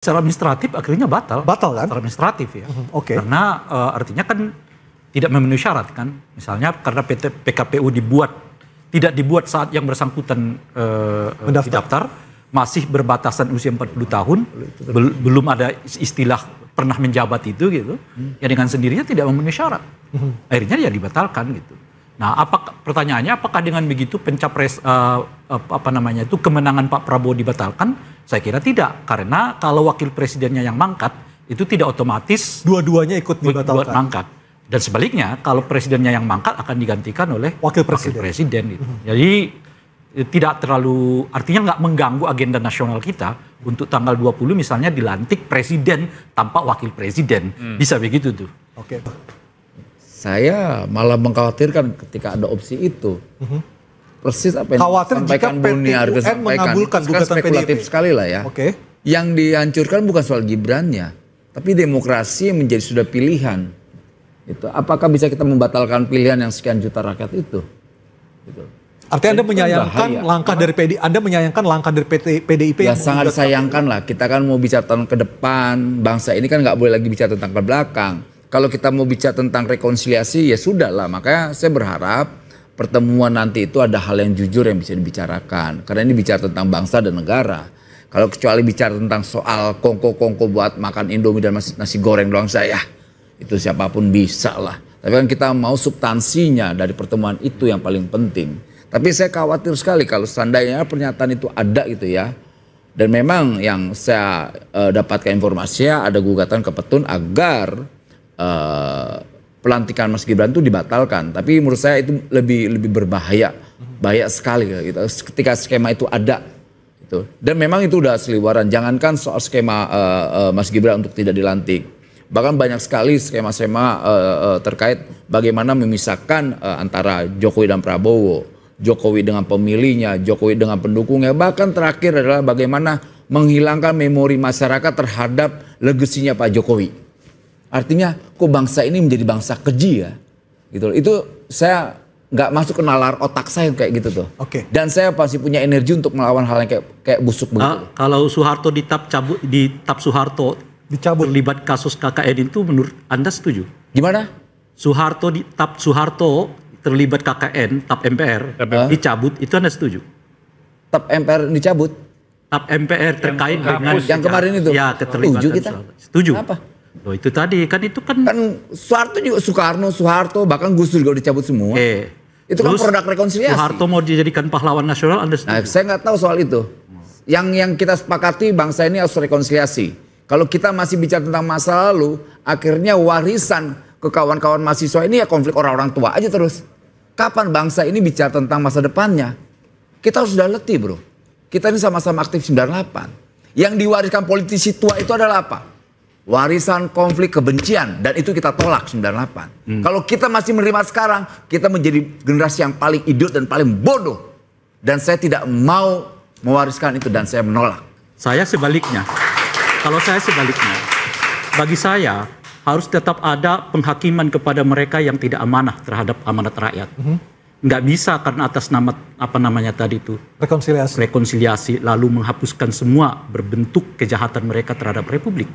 Secara administratif akhirnya batal. Batal kan? Secara administratif ya. Oke. Karena artinya kan tidak memenuhi syarat kan. Misalnya karena PKPU tidak dibuat saat yang bersangkutan mendaftar, masih berbatasan usia 40 tahun, belum ada istilah pernah menjabat itu gitu. Ya dengan sendirinya tidak memenuhi syarat. Akhirnya ya dibatalkan gitu. Nah, pertanyaannya apakah dengan begitu pencapres kemenangan Pak Prabowo dibatalkan? Saya kira tidak, karena kalau wakil presidennya yang mangkat itu tidak otomatis dua-duanya ikut dibatalkan. Mangkat. Dan sebaliknya, kalau presidennya yang mangkat akan digantikan oleh wakil presiden. Gitu. Jadi tidak terlalu, artinya nggak mengganggu agenda nasional kita untuk tanggal 20 misalnya dilantik presiden tanpa wakil presiden. Bisa begitu tuh. Oke. Saya malah mengkhawatirkan ketika ada opsi itu. Persis apa yang disampaikan Buni Arga sampaikan. Kan spekulatif sekali lah ya. Oke. Yang dihancurkan bukan soal Gibrannya, tapi demokrasi yang menjadi sudah pilihan. Itu apakah bisa kita membatalkan pilihan yang sekian juta rakyat itu? Gitu. Artinya Anda menyayangkan langkah dari PDIP ya yang sangat disayangkan lah. Kita kan mau bicara tentang ke depan, bangsa ini kan nggak boleh lagi bicara tentang ke belakang. Kalau kita mau bicara tentang rekonsiliasi ya sudah lah. Makanya saya berharap pertemuan nanti itu ada hal yang jujur yang bisa dibicarakan. Karena ini bicara tentang bangsa dan negara. Kalau kecuali bicara tentang soal kongko-kongko buat makan Indomie dan nasi goreng doang saya, itu siapapun bisa lah. Tapi kan kita mau substansinya dari pertemuan itu yang paling penting. Tapi saya khawatir sekali kalau seandainya pernyataan itu ada gitu ya. Dan memang yang saya dapatkan informasinya ada gugatan ke Petun agar pelantikan Mas Gibran itu dibatalkan, tapi menurut saya itu lebih berbahaya, bahaya sekali gitu. Ketika skema itu ada, gitu. Dan memang itu udah seliwaran. Jangankan soal skema Mas Gibran untuk tidak dilantik, bahkan banyak sekali skema-skema terkait bagaimana memisahkan antara Jokowi dan Prabowo, Jokowi dengan pemilihnya, Jokowi dengan pendukungnya, bahkan terakhir adalah bagaimana menghilangkan memori masyarakat terhadap legasinya Pak Jokowi. Artinya kok bangsa ini menjadi bangsa keji ya, gitu. Itu saya nggak masuk ke nalar otak saya kayak gitu tuh. Oke. Dan saya pasti punya energi untuk melawan hal yang kayak busuk begitu. Kalau Soeharto ditap Soeharto dicabut terlibat kasus KKN itu menurut Anda setuju? Gimana? Soeharto terlibat KKN, tap MPR dicabut, itu Anda setuju? Tap MPR dicabut? Tap MPR terkait dengan yang kemarin itu? Ya, keterlibatan. Setuju kita? Setuju. Kenapa? Loh itu tadi kan Soeharto juga Soeharto bahkan Gus Dur juga dicabut semua. Itu kan produk rekonsiliasi. Soeharto mau dijadikan pahlawan nasional, Anda setuju? Nah, saya nggak tahu soal itu. Yang kita sepakati bangsa ini harus rekonsiliasi. Kalau kita masih bicara tentang masa lalu, akhirnya warisan ke kawan-kawan mahasiswa ini ya konflik orang-orang tua aja terus. Kapan bangsa ini bicara tentang masa depannya? Kita sudah letih bro. Kita ini sama-sama aktif 98. Yang diwariskan politisi tua itu adalah apa? Warisan konflik kebencian, dan itu kita tolak 98. Kalau kita masih menerima sekarang, kita menjadi generasi yang paling idiot dan paling bodoh. Dan saya tidak mau mewariskan itu dan saya menolak. Saya sebaliknya. Kalau saya sebaliknya, bagi saya harus tetap ada penghakiman kepada mereka yang tidak amanah terhadap amanat rakyat. Nggak bisa karena atas nama rekonsiliasi lalu menghapuskan semua berbentuk kejahatan mereka terhadap Republik.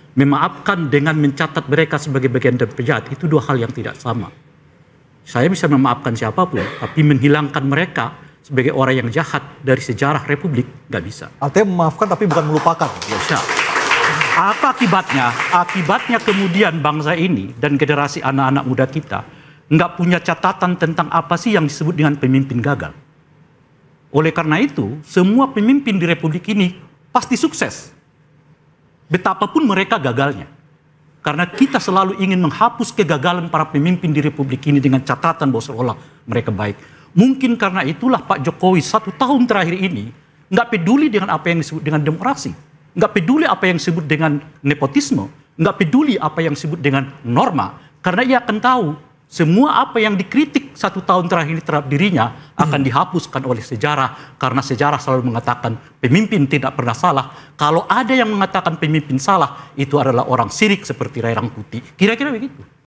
Memaafkan dengan mencatat mereka sebagai bagian dari penjahat, itu dua hal yang tidak sama. Saya bisa memaafkan siapapun, tapi menghilangkan mereka sebagai orang yang jahat dari sejarah Republik, nggak bisa. Artinya memaafkan tapi bukan melupakan. Bisa. Apa akibatnya? Akibatnya kemudian bangsa ini dan generasi anak-anak muda kita nggak punya catatan tentang apa sih yang disebut dengan pemimpin gagal. Oleh karena itu, semua pemimpin di Republik ini pasti sukses. Betapapun mereka gagalnya. Karena kita selalu ingin menghapus kegagalan para pemimpin di Republik ini dengan catatan bahwa seolah mereka baik. Mungkin karena itulah Pak Jokowi 1 tahun terakhir ini nggak peduli dengan apa yang disebut dengan demokrasi. Nggak peduli apa yang disebut dengan nepotisme. Nggak peduli apa yang disebut dengan norma. Karena ia akan tahu semua apa yang dikritik 1 tahun terakhir ini terhadap dirinya akan dihapuskan oleh sejarah. Karena sejarah selalu mengatakan pemimpin tidak pernah salah. Kalau ada yang mengatakan pemimpin salah, itu adalah orang sirik seperti Rai Rangkuti. Kira-kira begitu.